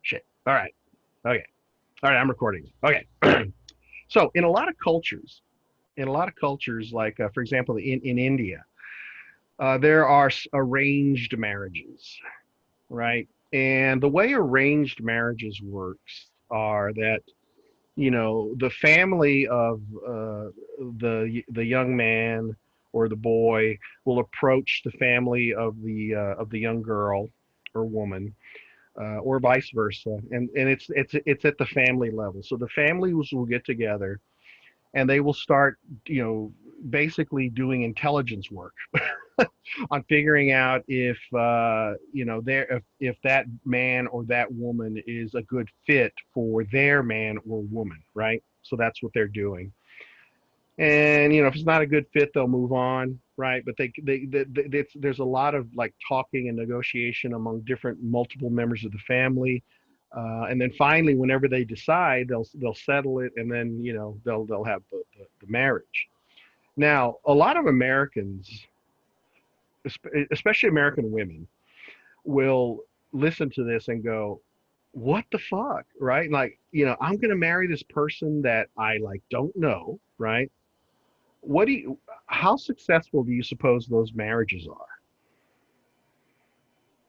Shit. All right. Okay. All right. I'm recording. Okay. So in a lot of cultures, like for example, in India, there are arranged marriages, right? And the way arranged marriages works are that the family of the young man or the boy will approach the family of the young girl or woman, or vice versa, and it's at the family level. So the families will get together and they will start, basically doing intelligence work on figuring out if if that man or that woman is a good fit for their man or woman, right? So that's what they're doing. And if it's not a good fit, they'll move on, right? But there's a lot of like talking and negotiation among different multiple members of the family, and then finally, whenever they decide, they'll settle it, and then they'll have the marriage. Now, a lot of Americans, especially American women, will listen to this and go, "What the fuck?" Right? Like, I'm gonna marry this person that I like don't know, right? What do you? How successful do you suppose those marriages are?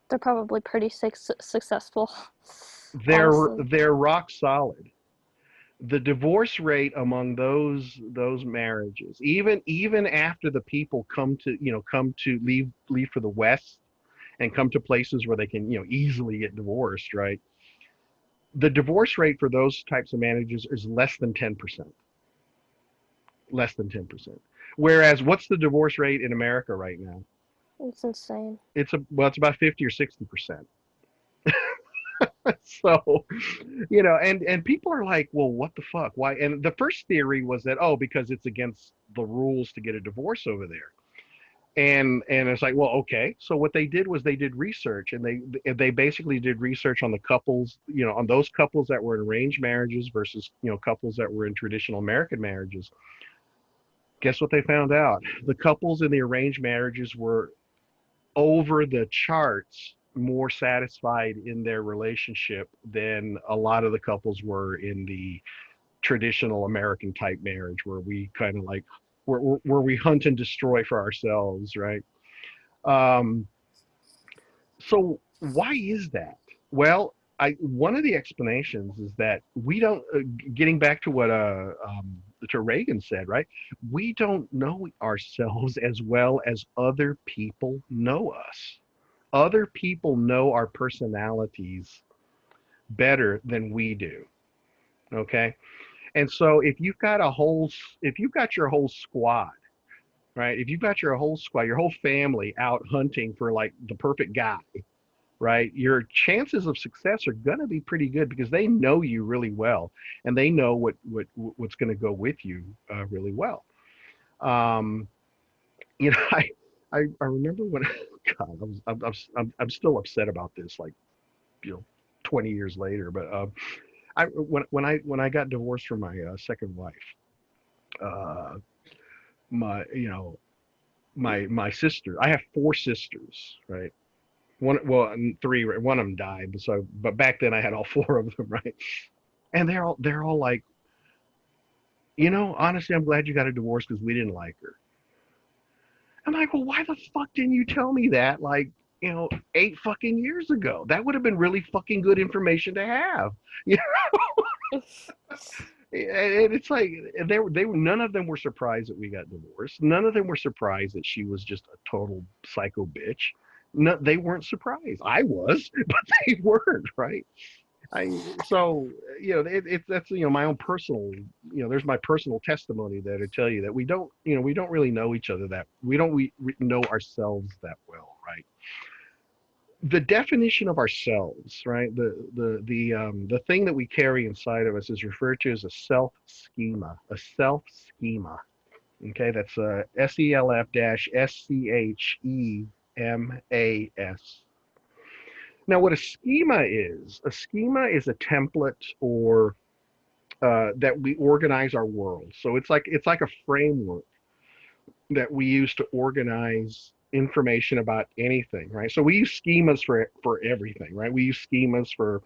They're probably pretty successful, They're honestly. they're rock solid. The divorce rate among those marriages, even after the people come to leave for the West and come to places where they can easily get divorced, right? The divorce rate for those types of marriages is less than 10%. Less than 10%. Whereas, what's the divorce rate in America right now? It's insane. It's about 50 or 60%. So, and people are like, well, what the fuck? Why? And the first theory was that, oh, because it's against the rules to get a divorce over there. And it's like, well, okay. So what they did was they did research, and they basically did research on the couples, on those couples that were in arranged marriages versus couples that were in traditional American marriages. Guess what they found out? The couples in the arranged marriages were over the charts more satisfied in their relationship than a lot of the couples were in the traditional American type marriage, where we kind of like where we hunt and destroy for ourselves, right? Um, so why is that? Well, one of the explanations is that we don't. Getting back to what to Reagan said, right? We don't know ourselves as well as other people know us. Other people know our personalities better than we do. Okay, and so if you've got your whole squad, right? If you've got your whole squad, your whole family out hunting for like the perfect guy, right? Your chances of success are going to be pretty good because they know you really well, and they know what's going to go with you really well. Um, I remember when God, I'm still upset about this, like, you know 20 years later. But when I got divorced from my second wife, uh, my you know my sister, I have four sisters, right? One, well, three. One of them died, so but back then I had all four of them, right? And they're all like, honestly, I'm glad you got a divorce because we didn't like her. I'm like, well, why the fuck didn't you tell me that, like, 8 fucking years ago? That would have been really fucking good information to have. You And it's like they were none of them were surprised that we got divorced. None of them were surprised that she was just a total psycho bitch. No, they weren't surprised. I was, but they weren't, right? So that's my own personal, there's my personal testimony there to tell you that we don't really know each other, that we know ourselves that well, right? The definition of ourselves, right? The thing that we carry inside of us is referred to as a self schema. A self schema. Okay, that's SELF-SCHEMAS. Now, what a schema is a template, or that we organize our world. So it's like a framework that we use to organize information about anything, right? So we use schemas for everything, right? We use schemas for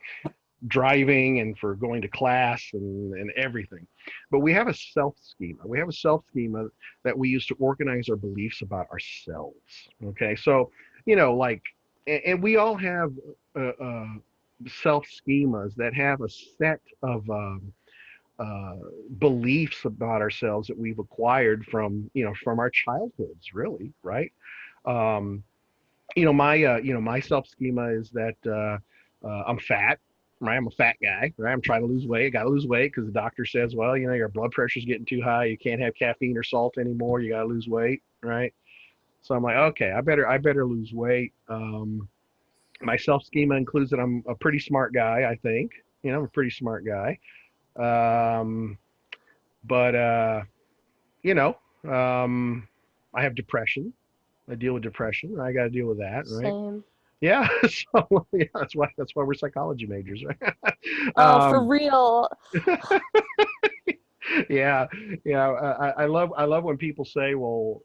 driving and for going to class and everything. But we have a self schema. We have a self schema that we use to organize our beliefs about ourselves. Okay, so like, and we all have self schemas that have a set of uh, beliefs about ourselves that we've acquired from from our childhoods, really, right? Um, my self schema is that I'm fat, right? I'm a fat guy, right? I'm trying to lose weight. I got to lose weight because the doctor says, well, your blood pressure's getting too high. You can't have caffeine or salt anymore. You got to lose weight, right? So I'm like, okay, I better lose weight. My self schema includes that I'm a pretty smart guy. I think, I'm a pretty smart guy. Um, but you know, um, I have depression. I deal with depression. I got to deal with that, right? Same. Yeah, so yeah, that's why we're psychology majors, right? Oh, for um, real. yeah, yeah. I love when people say, "Well,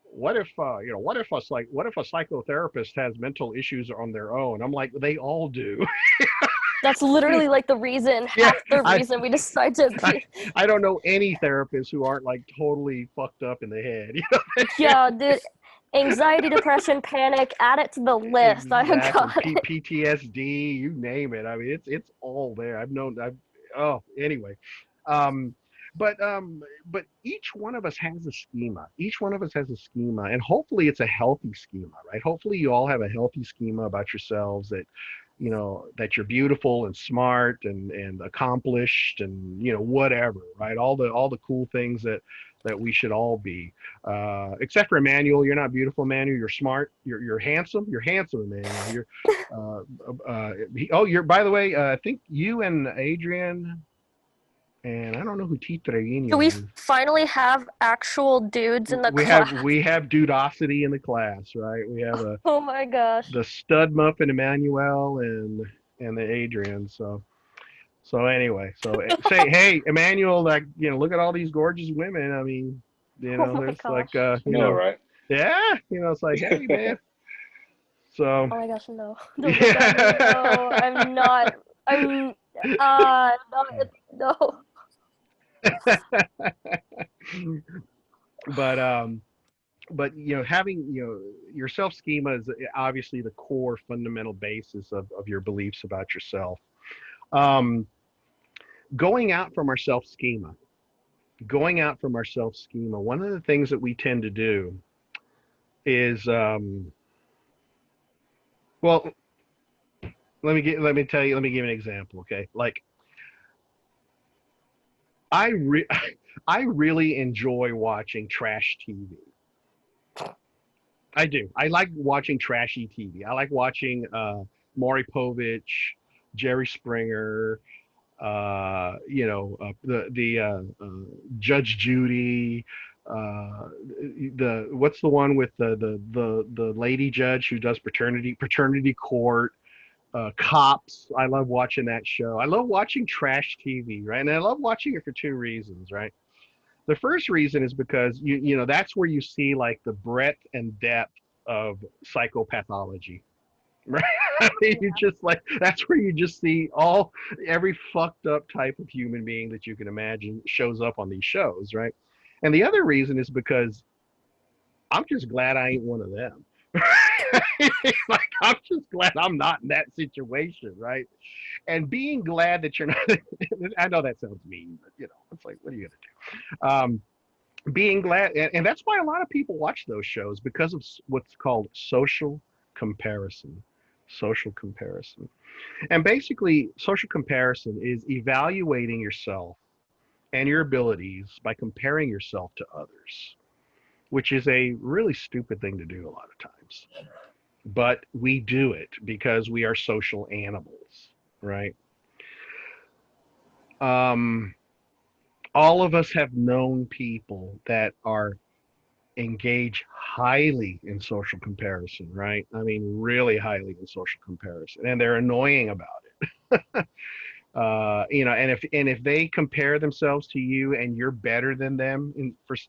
what if a psychotherapist has mental issues on their own?" I'm like, they all do. That's literally like the reason, Yeah, half the I, reason we decide to I be. I don't know any therapists who aren't like totally fucked up in the head. Yeah, dude. Anxiety, depression, panic, add it to the list. I Exactly. got it. PTSD, you name it. I mean, it's all there. Oh, anyway. Um but each one of us has a schema. Each one of us has a schema, and hopefully it's a healthy schema, right? Hopefully you all have a healthy schema about yourselves, that that you're beautiful and smart and accomplished and whatever, right? All the cool things that we should all be. Except for Emmanuel. You're not beautiful, Emmanuel. You're smart. You're handsome. You're handsome, Emmanuel. Uh, you're, by the way, I think you and Adrian, and I don't know who T. Do we Trevino is. finally have actual dudes in the We have class? we have dudosity in the class, right? We have Oh my gosh. the stud muffin Emmanuel and the Adrian. So anyway, say, hey, Emmanuel, like, look at all these gorgeous women. I mean, Oh my there's like, gosh. I know, right? yeah, it's like, hey, man. So, Oh my gosh, no. Don't look at me. No, yeah. I'm not. I'm not, no. but having your self schema is obviously the core fundamental basis of your beliefs about yourself. Um, going out from our self schema, one of the things that we tend to do is, well, let me give an example. Okay, like, I re- I really enjoy watching trash TV. I do. I like watching trashy TV. I like watching Maury Povich, Jerry Springer, Judge Judy, the what's the one with the lady judge who does paternity court, Cops. I love watching that show. I love watching trash TV, right? And I love watching it for two reasons, right? The first reason is because that's where you see like the breadth and depth of psychopathology, right? I mean, you just like, that's where you just see every fucked up type of human being that you can imagine shows up on these shows, right? And the other reason is because I'm just glad I ain't one of them. Like, I'm just glad I'm not in that situation, right? And being glad that you're not. I know that sounds mean, but it's like, what are you gonna do? Being glad, and that's why a lot of people watch those shows, because of what's called social comparison. Social comparison. And basically, social comparison is evaluating yourself and your abilities by comparing yourself to others, which is a really stupid thing to do a lot of times. But we do it because we are social animals, right? Um, all of us have known people that are engage highly in social comparison, right? I mean, really highly in social comparison, and they're annoying about it. And if they compare themselves to you and you're better than them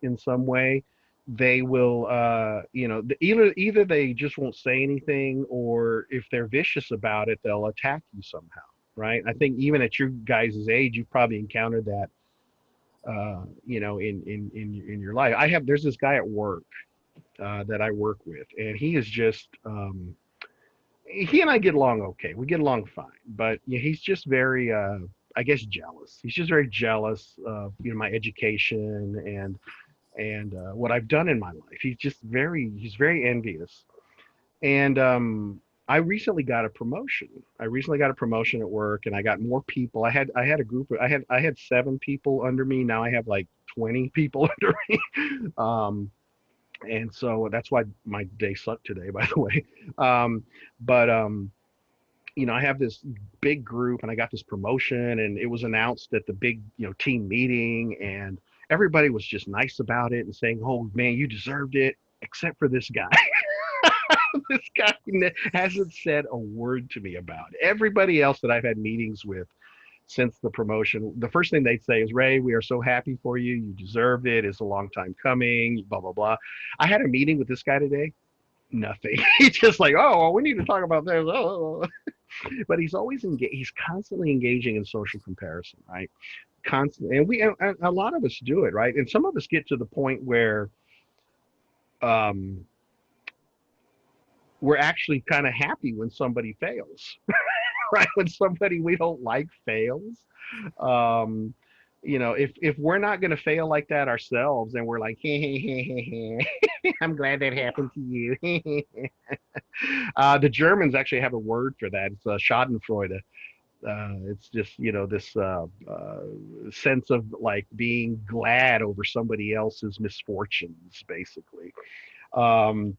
in some way, they will, either they just won't say anything, or if they're vicious about it, they'll attack you somehow, right? I think even at your guys' age, you've probably encountered that, in your life. There's this guy at work that I work with, and he is just, he and I get along okay. We get along fine, but he's just very, I guess, jealous. He's just very jealous of, my education and what I've done in my life. He's very envious. And I recently got a promotion. I recently got a promotion at work, and I got more people. I had a group of I had 7 people under me. Now I have like 20 people under me. And so that's why my day sucked today, by the way. But I have this big group, and I got this promotion, and it was announced at the big, team meeting, and everybody was just nice about it and saying, "Oh man, you deserved it," except for this guy. This guy hasn't said a word to me about it. Everybody else that I've had meetings with since the promotion, the first thing they'd say is, "Ray, we are so happy for you. You deserved it. It's a long time coming, blah, blah, blah." I had a meeting with this guy today. Nothing. He's just like, "Oh, well, we need to talk about this." Oh. But he's constantly engaging in social comparison, right? Constantly. And a lot of us do it, right? And some of us get to the point where, um, we're actually kind of happy when somebody fails, right? When somebody we don't like fails. Um, if we're not going to fail like that ourselves, then we're like, hey, hey, hey, hey, hey. I'm glad that happened to you. The Germans actually have a word for that. It's Schadenfreude. It's just, this sense of like being glad over somebody else's misfortunes, basically. Um,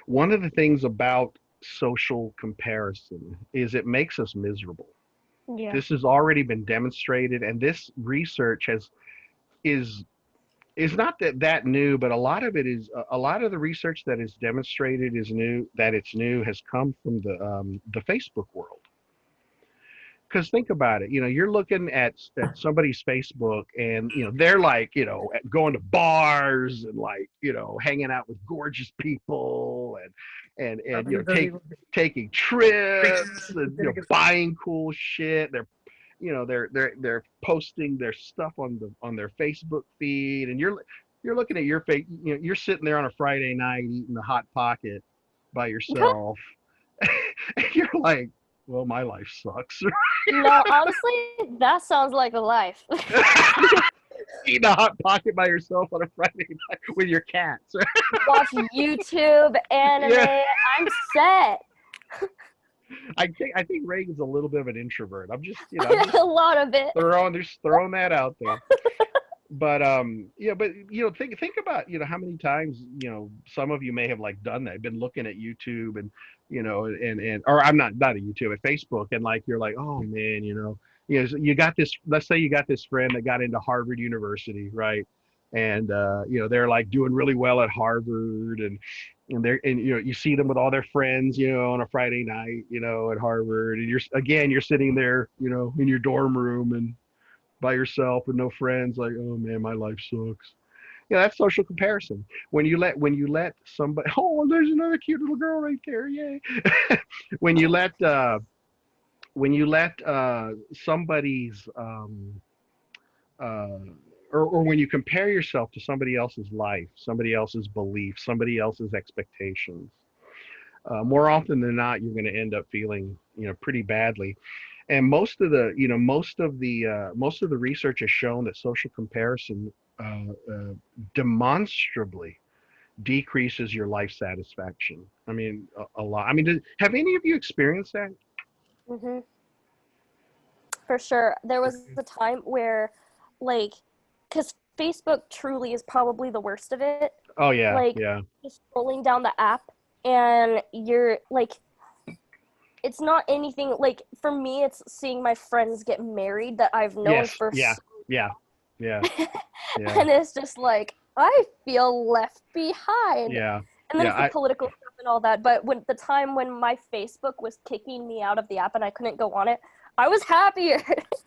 One of the things about social comparison is it makes us miserable. Yeah. This has already been demonstrated, and this research is is not that new, but a lot of it is a lot of the research that is demonstrated is new. That it's new has come from the Facebook world. Because think about it, you're looking at somebody's Facebook, and they're like, going to bars and like, hanging out with gorgeous people, and taking trips, and buying cool shit. They're posting their stuff on their Facebook feed, and you're looking at your face. You're sitting there on a Friday night eating a hot pocket by yourself, and you're like, well, my life sucks. No, honestly, that sounds like a life. Eating a hot pocket by yourself on a Friday night with your cats. Watch YouTube, Yeah, anime. I'm set. I think Reagan's a little bit of an introvert. I'm just A lot of it. throwing that out there. But yeah, but think about how many times some of you may have like done that. Been looking at YouTube and and or I'm not at YouTube, at Facebook, and like you're like, oh man, you got this. Let's say you got this friend that got into Harvard University, right? And they're like doing really well at Harvard, and you see them with all their friends, on a Friday night, at Harvard, and you're sitting there, in your dorm room and by yourself with no friends, like, oh man, my life sucks. That's social comparison. When you let somebody, oh, there's another cute little girl right there, yay. when you let somebody's uh, or when you compare yourself to somebody else's life, somebody else's beliefs, somebody else's expectations, more often than not, you're going to end up feeling, pretty badly. And most of the research has shown that social comparison demonstrably decreases your life satisfaction. I mean, a lot. I mean, have any of you experienced that? Hmm. For sure. There was a time where, like, because Facebook truly is probably the worst of it. Oh yeah, Like, yeah. just scrolling down the app, and you're like, it's not anything like for me. It's seeing my friends get married that I've known Yes, for yeah, yeah, yeah, yeah, and it's just like I feel left behind. yeah, And then yeah. it's the political stuff and all that. But when the time when my Facebook was kicking me out of the app and I couldn't go on it, I was happier.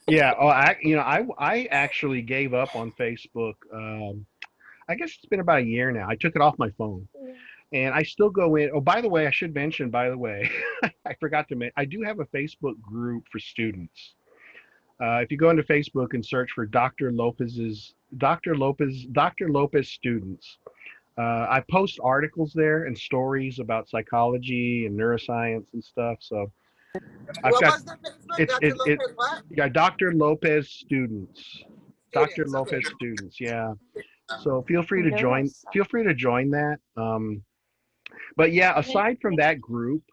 Yeah. Oh, I actually gave up on Facebook. I guess it's been about a year now. I took it off my phone. And I still go in. Oh, by the way, I should mention, by the way, I forgot to mention, I do have a Facebook group for students. If you go into Facebook and search for Dr. Lopez students, I post articles there and stories about psychology and neuroscience and stuff. So I've What got was the Facebook? it's Dr. Lopez what? yeah, Dr. Lopez students. Dr. Students. Okay. Lopez students, yeah. So feel free to join. Neuroscience. Feel free to join that. But yeah, aside from that group,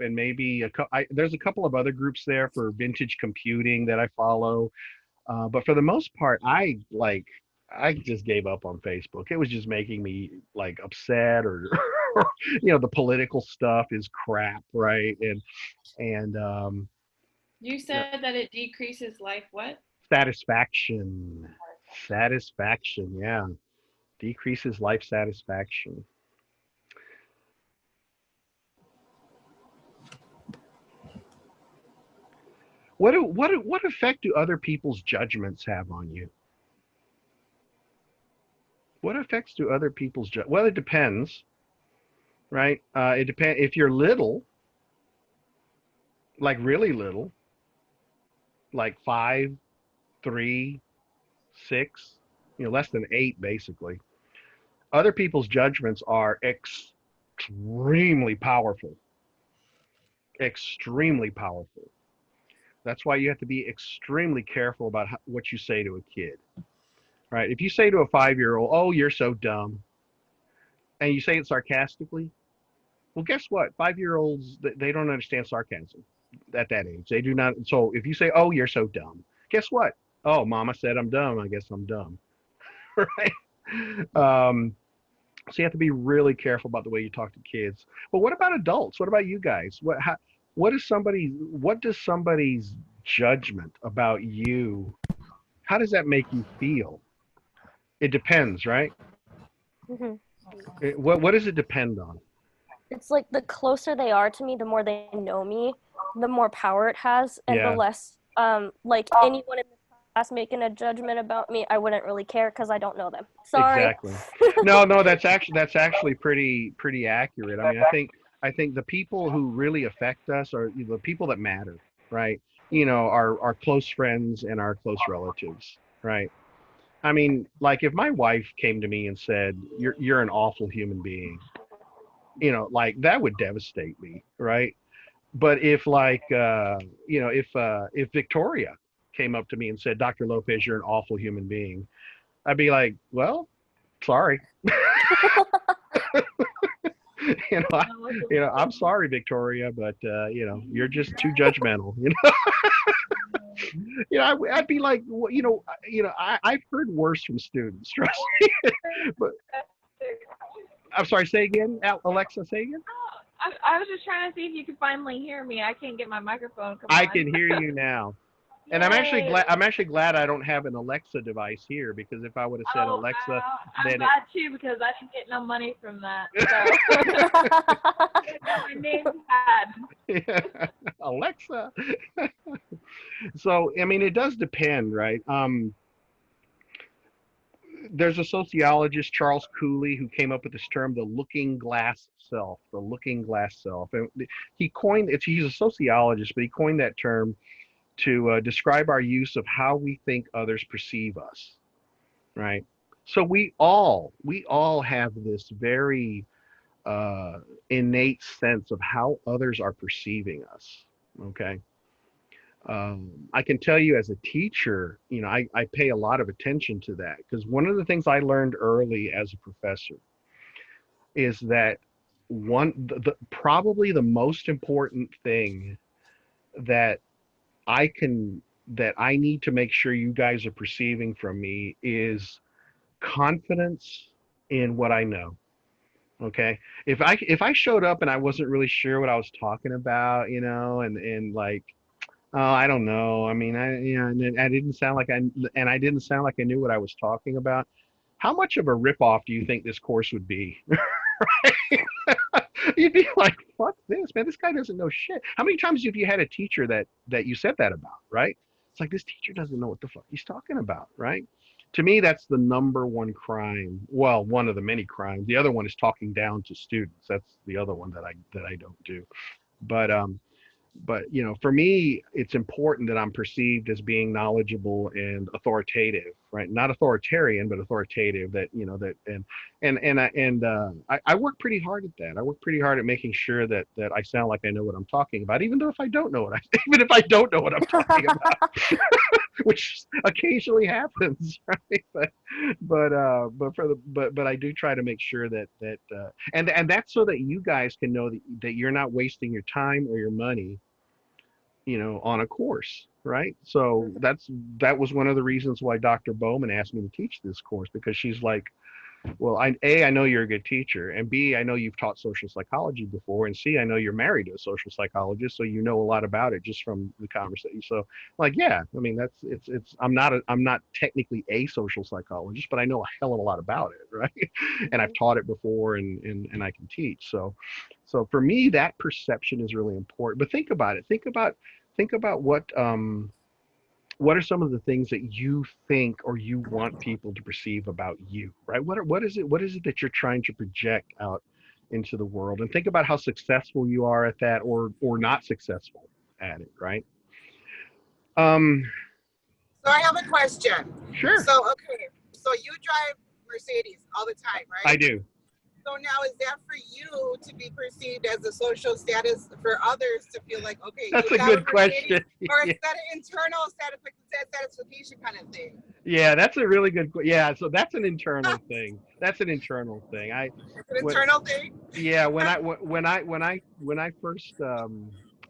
and maybe there's a couple of other groups there for vintage computing that I follow. But for the most part, I just gave up on Facebook. It was just making me like upset, or the political stuff is crap, right? And You said that it decreases life what? satisfaction, satisfaction, yeah, decreases life satisfaction. What effect do other people's judgments have on you? What effects do other people's well, it depends, right? It depends if you're little, like really little, like 5, 3, 6, less than 8, basically. Other people's judgments are extremely powerful, extremely powerful. That's why you have to be extremely careful about what you say to a kid, right? If you say to a 5-year-old, "Oh, you're so dumb," and you say it sarcastically, well, guess what? 5-year-olds, they don't understand sarcasm at that age. They do not. So if you say, "Oh, you're so dumb," guess what? Oh, mama said I'm dumb. I guess I'm dumb, right? So you have to be really careful about the way you talk to kids. But what about adults? What about you guys? What does somebody's judgment about you, how does that make you feel? It depends, right? Hmm. What does it depend on? It's like the closer they are to me, the more they know me, the more power it has, and the Yeah, less like anyone in the class making a judgment about me, I wouldn't really care because I don't know them. Sorry. exactly. No, that's actually pretty accurate. I mean, I think the people who really affect us are the people that matter, right? Our close friends and our close relatives, right? I mean, like if my wife came to me and said, "You're an awful human being," like that would devastate me, right? But if like if Victoria came up to me and said, "Dr. Lopez, you're an awful human being," I'd be like, "Well, sorry." I'm sorry, Victoria, but you're just too judgmental. I'd be like, well, I've heard worse from students, trust me. But I'm sorry, say again, Alexa, say again. I was just trying to see if you could finally hear me. I can't get my microphone. Come I on. can hear you now. And Yay. I'm actually glad I don't have an Alexa device here, because if I would have said Oh, Alexa, wow. I'm then glad too because I didn't get no money from that. So I got my name tag. Alexa. So I mean, it does depend, right? There's a sociologist, Charles Cooley, who came up with this term, the looking glass self, the looking glass self. And he's a sociologist, but he coined that term to describe our use of how we think others perceive us, right? So we all have this very innate sense of how others are perceiving us, okay? I can tell you as a teacher, I pay a lot of attention to that, because one of the things I learned early as a professor is that probably the most important thing that that I need to make sure you guys are perceiving from me is confidence in what I know. Okay. If I showed up and I wasn't really sure what I was talking about, and like, oh, I don't know. I mean, and I didn't sound like I didn't sound like I knew what I was talking about. How much of a ripoff do you think this course would be? You'd be like, "Fuck this, man! This guy doesn't know shit." How many times have you had a teacher that you said that about, right? It's like, this teacher doesn't know what the fuck he's talking about, right? To me, that's the number one crime. Well, one of the many crimes. The other one is talking down to students. That's the other one that I don't do. But for me, it's important that I'm perceived as being knowledgeable and authoritative, right? Not authoritarian, but authoritative. That that I work pretty hard at that. I work pretty hard at making sure that I sound like I know what I'm talking about, even though if I don't know what even if I don't know what I'm talking about, which occasionally happens, right? But I do try to make sure and that's so that you guys can know that you're not wasting your time or your money, on a course, right? So that was one of the reasons why Dr. Bowman asked me to teach this course, because she's like, well, I know you're a good teacher, and B, I know you've taught social psychology before, and C, I know you're married to a social psychologist, so you know a lot about it just from the conversation. So, like, yeah, I mean, it's I'm not technically a social psychologist, but I know a hell of a lot about it, right? And I've taught it before, and I can teach. So for me, that perception is really important. But think about it. Think about what are some of the things that you think or you want people to perceive about you, right? What is it that you're trying to project out into the world? And think about how successful you are at that, or not successful at it, right? um So I have a question. sure. So, okay, so you drive Mercedes all the time, I right? do. So now is that for you to be perceived as a social status for others to feel like, okay, That's you a got a good Mercedes, question. or Yeah. is that an internal satisfaction kind of thing? Yeah, that's a really good yeah, so that's an internal thing. That's an internal thing. It's an What internal thing? Yeah, when I first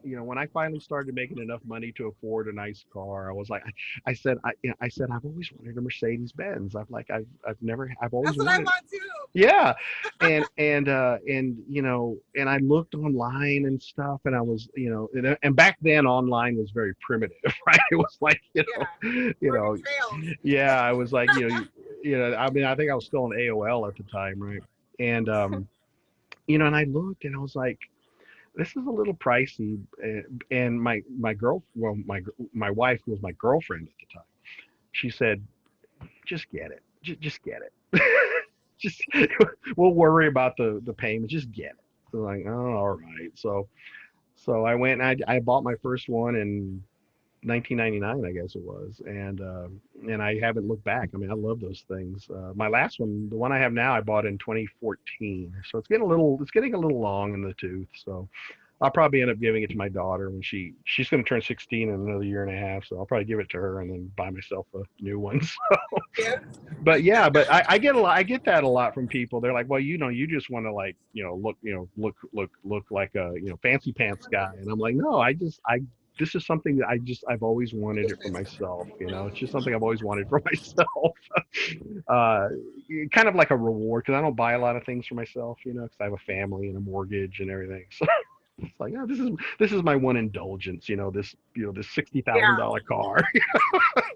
when I finally started making enough money to afford a nice car, I was like, I said I've always wanted a Mercedes Benz. I've always That's what I wanted. want too. Yeah, and I looked online and stuff, and I was, and back then online was very primitive, right? It was like, Yeah. you know, Oregon Trails. yeah, I was like, I mean, I think I was still on AOL at the time, right? And and I looked and I was like, this is a little pricey. And my wife, who was my girlfriend at the time, she said, just get it. Just get it. Just we'll worry about the payment. Just get it. So like, oh, all right. So I went and I bought my first one in 1999, I guess it was, and I haven't looked back. I mean, I love those things. My last one, the one I have now, I bought in 2014. So it's getting a little long in the tooth. So I'll probably end up giving it to my daughter when she's going to turn 16 in another year and a half. So I'll probably give it to her and then buy myself a new one. Yeah. But yeah, but I get I get that a lot from people. They're like, well, you just want to, like, look like a, fancy pants guy. And I'm like, no, this is something that I've always wanted it for myself. It's just something I've always wanted for myself. uh, Kind of like a reward, because I don't buy a lot of things for myself, because I have a family and a mortgage and everything. So it's like, oh, this is my one indulgence, this Yeah. $60,000 car.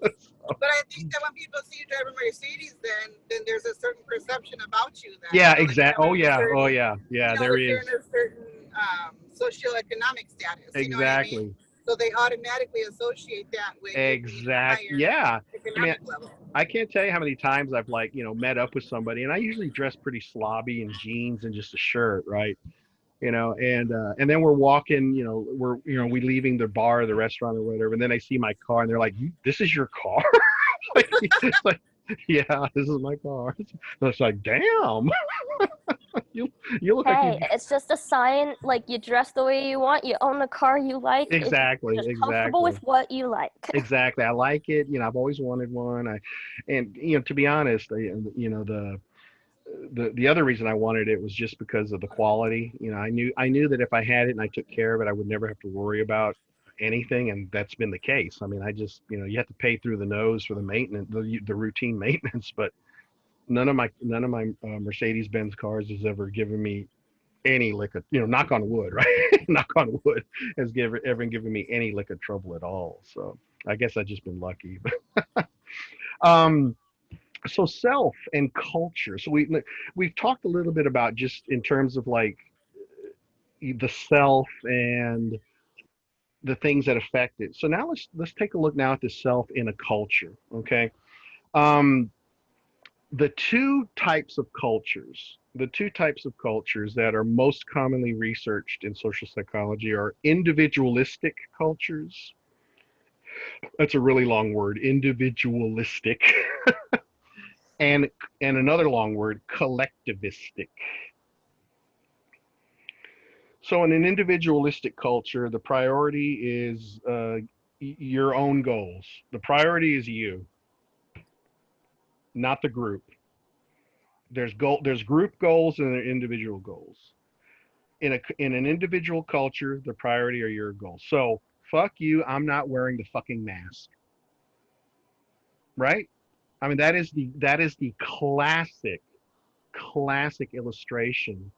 But I think that when people see you driving Mercedes, then there's a certain perception about you. Then Yeah, like exactly. Oh you're in a yeah, certain, oh yeah, yeah. There like you're is. in a certain socioeconomic status. You know what I mean? Exactly. So they automatically associate that with it being a Exact. higher Yeah. I mean, economic level. I can't tell you how many times I've, like, met up with somebody, and I usually dress pretty slobby in jeans and just a shirt, right? And then we're walking, we leaving the bar or the restaurant or whatever, and then I see my car, and they're like, "This is your car?" Like, yeah, this is my car. And it's like, damn, you you look like you. Hey, it's just a sign. Like, you dress the way you want, you own the car you like. Exactly, You're just comfortable with what you like. exactly. I like it. I've always wanted one. And to be honest, the other reason I wanted it was just because of the quality. I knew that if I had it and I took care of it, I would never have to worry about anything, and that's been the case. I mean, I just, you have to pay through the nose for the maintenance, the routine maintenance, but none of my Mercedes Benz cars has ever given me any lick of, knock on wood, right? Knock on wood, has ever given me any lick of trouble at all. So I guess I've just been lucky. um, so self and culture. So we've talked a little bit about, just in terms of, like, the self and the things that affect it. So now let's take a look now at the self in a culture. Okay. the two types of cultures, that are most commonly researched in social psychology are individualistic cultures. That's a really long word, individualistic, and another long word, collectivistic. So in an individualistic culture, the priority is your own goals. The priority is you, not the group. There's group goals and there are individual goals. In an individual culture, the priority are your goals. So fuck you, I'm not wearing the fucking mask, right? I mean that is the classic illustration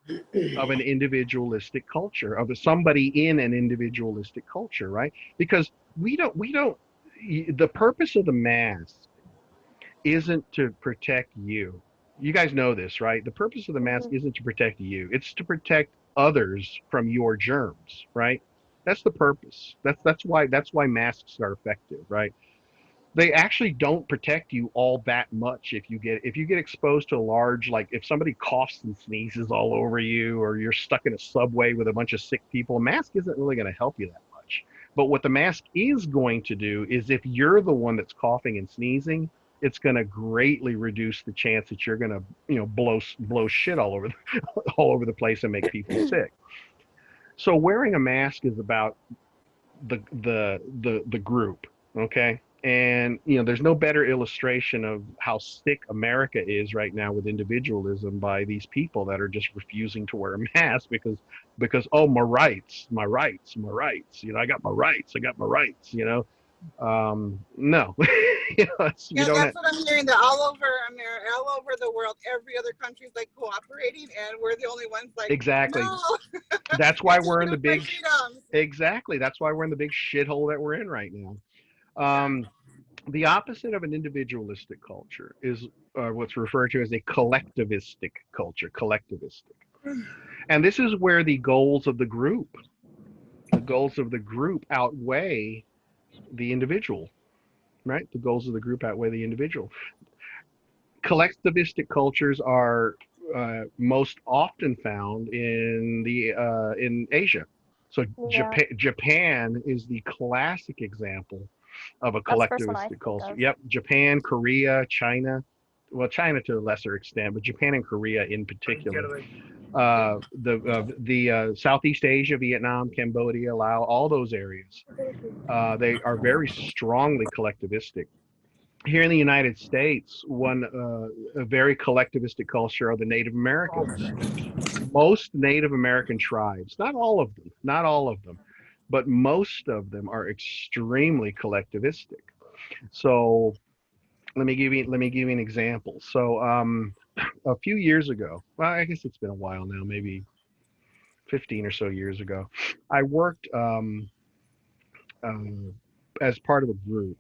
of an individualistic culture, of somebody in an individualistic culture, right? Because we don't the purpose of the mask isn't to protect you. You guys know this, right? The purpose of the mask Mhm. isn't to protect you. It's to protect others from your germs, right? That's the purpose. That's why masks are effective, right? They actually don't protect you all that much if you get exposed to a large, like if somebody coughs and sneezes all over you, or you're stuck in a subway with a bunch of sick people. A mask isn't really going to help you that much. But what the mask is going to do is, if you're the one that's coughing and sneezing, it's going to greatly reduce the chance that you're going to blow shit all over the place and make people sick. So wearing a mask is about the group, okay? And there's no better illustration of how sick America is right now with individualism by these people that are just refusing to wear a mask because oh, my rights, my rights, my rights. I got my rights. I got my rights. No, we Yeah, don't that's have. what I'm hearing. That all over America, all over the world, every other country is like cooperating, and we're the only ones like, Exactly. no, That's why let's just we're in give the up my big. freedoms. Exactly. That's why we're in the big shithole that we're in right now. Yeah. The opposite of an individualistic culture is what's referred to as a collectivistic culture. Collectivistic, and this is where the goals of the group outweigh the individual. Right? The goals of the group outweigh the individual. Collectivistic cultures are most often found in Asia. So Yeah, Japan is the classic example of a that's the first one I collectivistic think culture. of. Yep, Japan, Korea, China. Well, China to a lesser extent, but Japan and Korea in particular. The Southeast Asia, Vietnam, Cambodia, Laos, all those areas. They are very strongly collectivistic. Here in the United States, a very collectivistic culture are the Native Americans. Most Native American tribes, not all of them, but most of them are extremely collectivistic. So let me give you an example. So a few years ago, well, I guess it's been a while now, maybe 15 or so years ago, I worked uh, as part of a group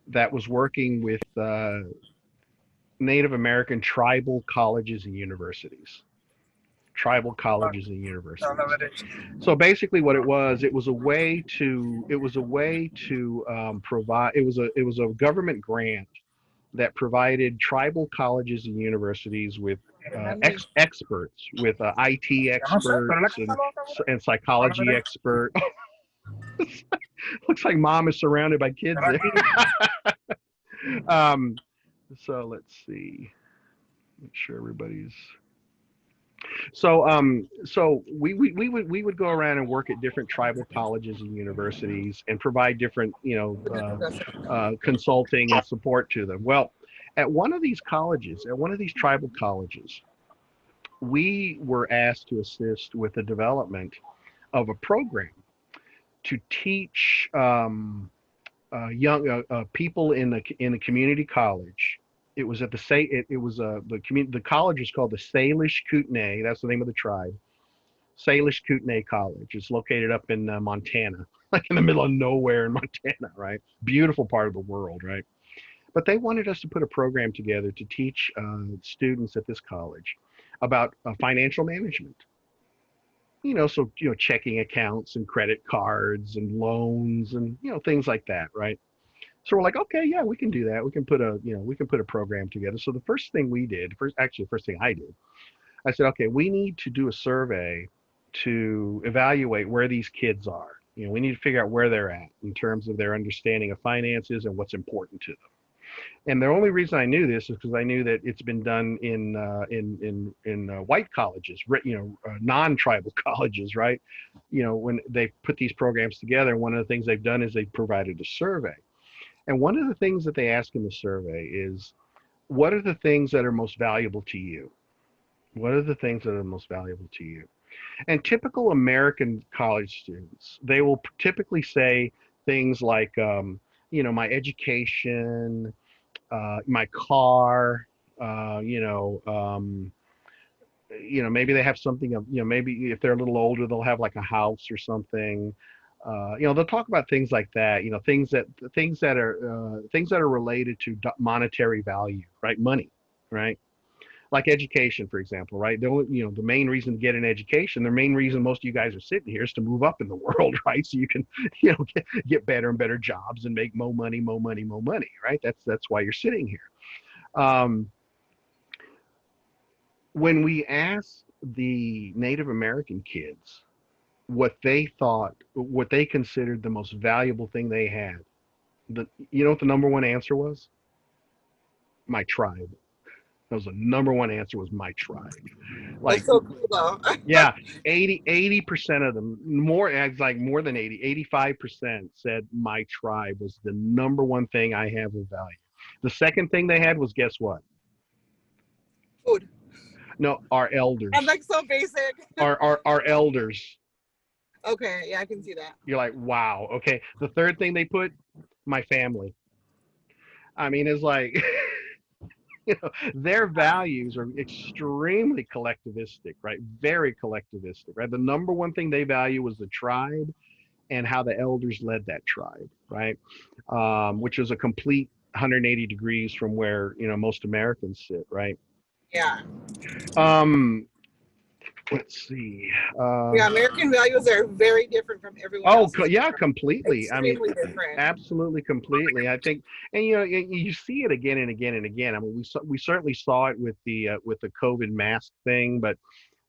that was working with Native American tribal colleges and universities. Tribal colleges and universities. So basically, what it was a way to provide. It was a government grant that provided tribal colleges and universities with experts, with IT experts and psychology expert. Looks like mom is surrounded by kids there. um, so let's see. Make sure everybody's. So we would go around and work at different tribal colleges and universities and provide different, consulting and support to them. Well, at one of these tribal colleges, we were asked to assist with the development of a program to teach young people in a community college. It was at the say it was the college was called the Salish Kootenai. That's the name of the tribe. Salish Kootenai College. It's located up in Montana, like in the middle of nowhere in Montana, right? Beautiful part of the world, right? But they wanted us to put a program together to teach students at this college about financial management. So checking accounts and credit cards and loans and things like that, right? So we're like, okay, yeah, we can do that. We can put a program together. So the first thing we did, the first thing I did, I said, okay, we need to do a survey to evaluate where these kids are. We need to figure out where they're at in terms of their understanding of finances and what's important to them. And the only reason I knew this is because I knew that it's been done in white colleges, non-tribal colleges, right? When they put these programs together, one of the things they've done is they've provided a survey. And one of the things that they ask in the survey is, what are the things that are most valuable to you? What are the things that are most valuable to you? And typical American college students, they will typically say things like, my education, my car, uh, you know, um, maybe they have something of, maybe if they're a little older, they'll have like a house or something. They'll talk about things like that. Things that are related to monetary value, right? Money, right? Like education, for example, right? The main reason to get an education, the main reason most of you guys are sitting here is to move up in the world, right? So you can, get better and better jobs and make more money, right? That's why you're sitting here. Um, when we asked the Native American kids what they considered the most valuable thing they had, you know what the number one answer was? My tribe. That was the number one answer, was my tribe. That's Like, so cool though. yeah, 80% of them, it's like more than 85% said my tribe was the number one thing I have of value. The second thing they had was, guess what? Food. No, our I'm elders. like so basic. Our elders. Okay, yeah, I can see that. You're like, wow. Okay. The third thing they put, my family. I mean, it's like, their values are extremely collectivistic, right? Very collectivistic, right? The number one thing they value was the tribe and how the elders led that tribe, right? Which was a complete 180 degrees from where most Americans sit, right? Yeah. Um, let's see. Yeah, American values are very different from everyone Oh, else's. yeah, completely. I mean, Extremely different. absolutely, completely. I think, and you see it again and again and again. I mean, we certainly saw it with the COVID mask thing, but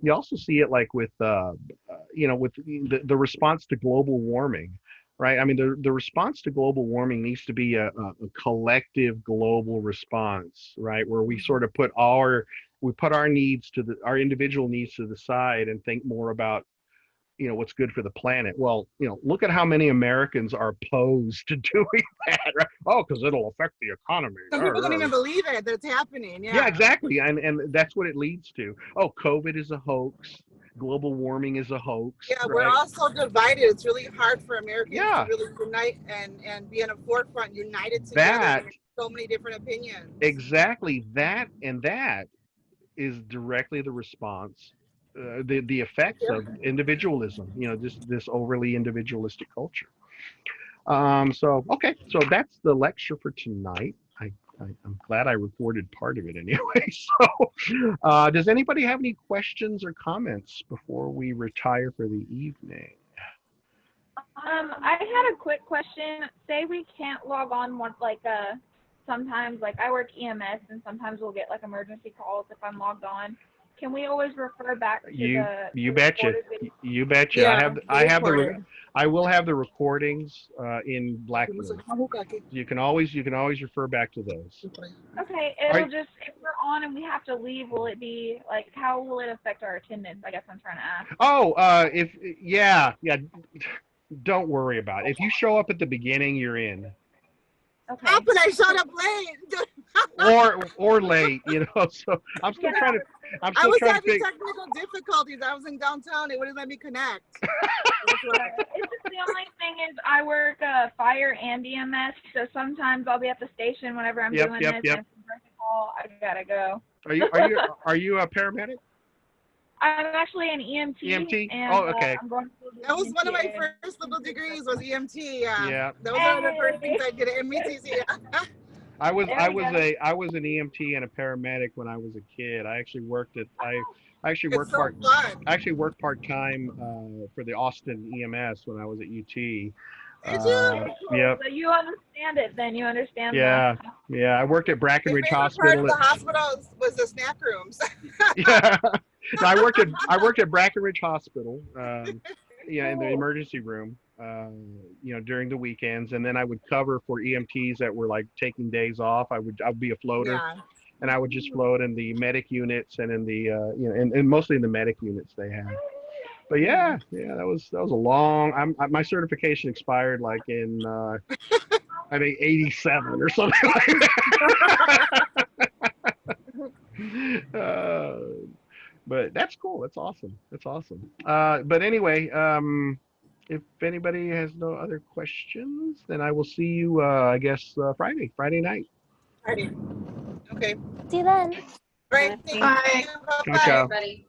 you also see it like with the response to global warming, right? I mean, the response to global warming needs to be a collective global response, right? Where we put our individual needs to the side and think more about what's good for the planet. Well, look at how many Americans are opposed to doing that, right? Oh, because it'll affect the economy. Some people don't even believe it that it's happening. Yeah, Yeah. exactly, and that's what it leads to. Oh, COVID is a hoax. Global warming is a hoax, Yeah, we're right? all so divided. It's really hard for Americans to Yeah, really unite and be in a forefront, united together. that When there's so many different opinions. exactly that is directly the response, the effects Yeah. of individualism. This overly individualistic culture. So okay, so that's the lecture for tonight. I'm glad I recorded part of it anyway. So, does anybody have any questions or comments before we retire for the evening? I had a quick question. Say we can't log on sometimes like I work EMS and sometimes we'll get like emergency calls if I'm logged on. Can we always refer back to You the betcha. recorded video? You betcha. Yeah, I will have the recordings in Blackberry. You can always refer back to those. Okay, Are, it'll just, if we're on and we have to leave, will it be, like, how will it affect our attendance? I guess I'm trying to ask. oh, if yeah, don't worry about it. If you show up at the beginning, you're in. Okay. How could I showed up late? or late, So I'm still Yeah. trying to. I'm I still was trying to having figure. technical difficulties. I was in downtown. It wouldn't let me connect. It's just the only thing is I work fire and EMS, so sometimes I'll be at the station whenever I'm doing this, and if I'm call, I gotta go. Are you a paramedic? I'm actually an EMT. EMT? And, Oh, okay. I'm going to That was one of my EMT. first little degrees was EMT. Yeah. Yeah. Those are the first things I did at METC. Yeah. I was There we go. I was an EMT and a paramedic when I was a kid. I actually It's so fun. I actually worked part time for the Austin EMS when I was at UT. Did you? Yep. So you understand it, then you understand Yeah. the Yeah. I worked at My Brackenridge favorite part of Hospital. the hospital was the snack rooms. Yeah. No, I worked at Brackenridge Hospital. Yeah, in the emergency room. During the weekends, and then I would cover for EMTs that were like taking days off. I'd be a floater, Yeah. and I would just float in the medic units and in the and mostly in the medic units they had. But yeah, that was a long. My certification expired like in I think 87 or something like that. But that's cool. That's awesome. That's awesome. But anyway, if anybody has no other questions, then I will see you. I guess Friday night. Alrighty. Okay. See you then. All right. Thank Bye. you. Bye Ciao, bye. ciao. Everybody.